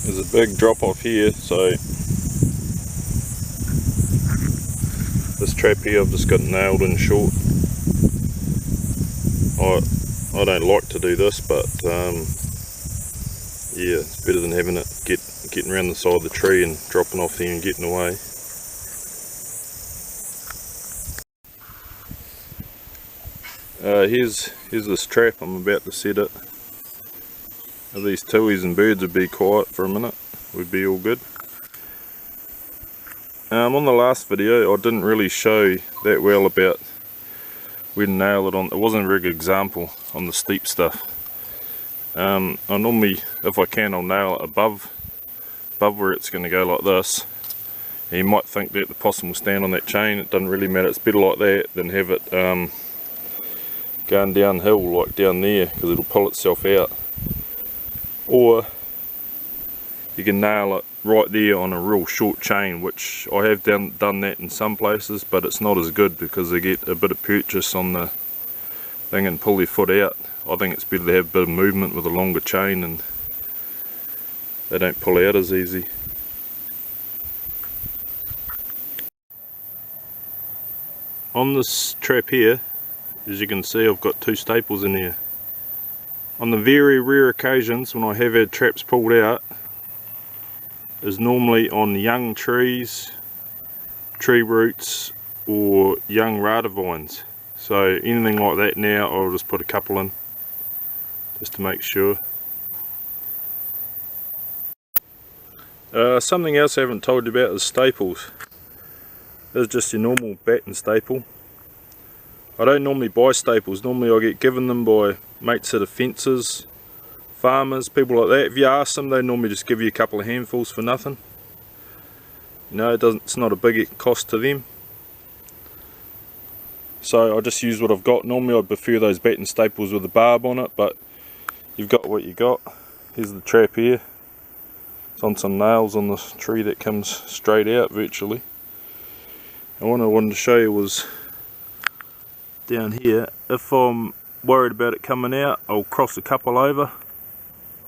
There's a big drop off here, so this trap here I've just got nailed in short. I don't like to do this, but yeah, it's better than having it getting around the side of the tree and dropping off there and getting away. Here's this trap. I'm about to set it. If these tuies and birds would be quiet for a minute, we'd be all good. On the last video I didn't really show that well about where to nail it on. It wasn't a very good example on the steep stuff. I normally, if I can, I'll nail it above where it's going to go like this. And you might think that the possum will stand on that chain. It doesn't really matter. It's better like that than have it going downhill like down there, because it'll pull itself out. Or you can nail it right there on a real short chain, which I have done that in some places, but it's not as good because they get a bit of purchase on the thing and pull their foot out. I think it's better to have a bit of movement with a longer chain and they don't pull out as easy. On this trap here, as you can see, I've got 2 staples in here. On the very rare occasions when I have had traps pulled out, is normally on young trees, tree roots, or young rata vines. So anything like that now, I'll just put a couple in, just to make sure. Something else I haven't told you about is staples. This is just your normal batten staple. I don't normally buy staples. Normally I get given them by mates that are fencers, farmers, people like that. If you ask them, they normally just give you a couple of handfuls for nothing. You know, it's not a big cost to them. So I just use what I've got. Normally I'd prefer those batten staples with a barb on it, but you've got what you got. Here's the trap here. It's on some nails on this tree that comes straight out virtually. And what I wanted to show you was down here. If I'm worried about it coming out, I'll cross a couple over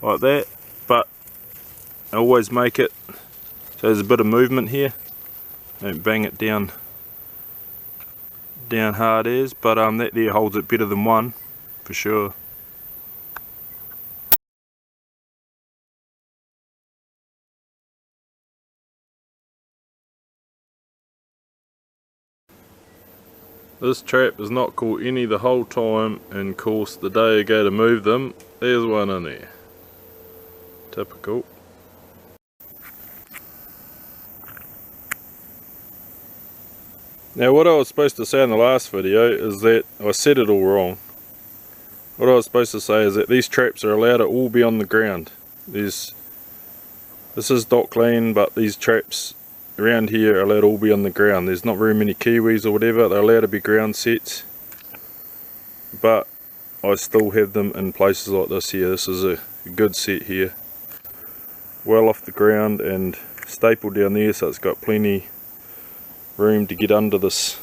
like that, but I always make it so there's a bit of movement here. Don't bang it down hard as, but that there holds it better than one for sure. This trap has not caught any the whole time, and of course the day I go to move them, there's one in there. Typical. Now what I was supposed to say in the last video is that I said it all wrong. What I was supposed to say is that these traps are allowed to all be on the ground. This is dockland, but these traps around here are allowed to all be on the ground. There's not very many kiwis or whatever, they're allowed to be ground sets. But I still have them in places like this here. This is a good set here. Well off the ground and stapled down there, so it's got plenty room to get under this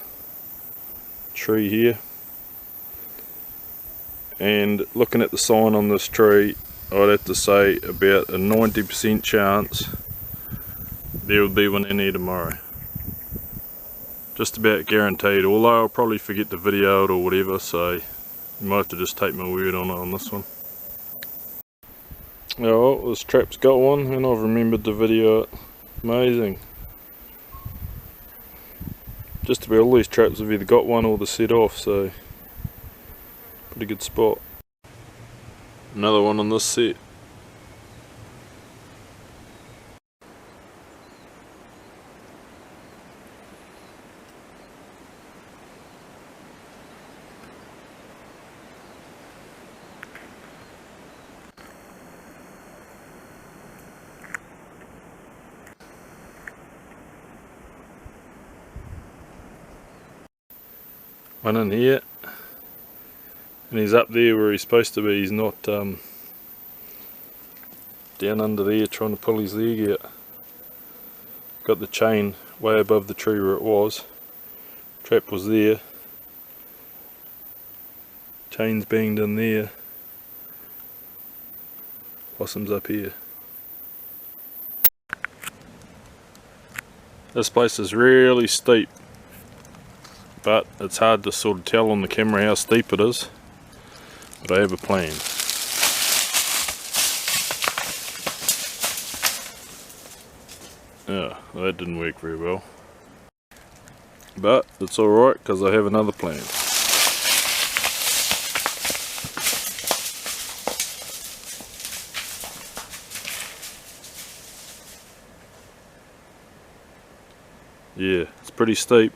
tree here. And looking at the sign on this tree, I'd have to say about a 90% chance there will be one in here tomorrow. Just about guaranteed, although I'll probably forget to video it or whatever, so you might have to just take my word on it on this one. Oh, well, this trap's got one and I've remembered to video it. Amazing. Just about all these traps have either got one or they're set off, so pretty good spot. Another one on this set. One in here, and he's up there where he's supposed to be. He's not down under there trying to pull his leg out. Got the chain way above the tree where it was. Trap was there. Chain's banged in there. Possum's up here. This place is really steep, but it's hard to sort of tell on the camera how steep it is, but I have a plan. Yeah, that didn't work very well, but it's alright because I have another plan. Yeah, it's pretty steep.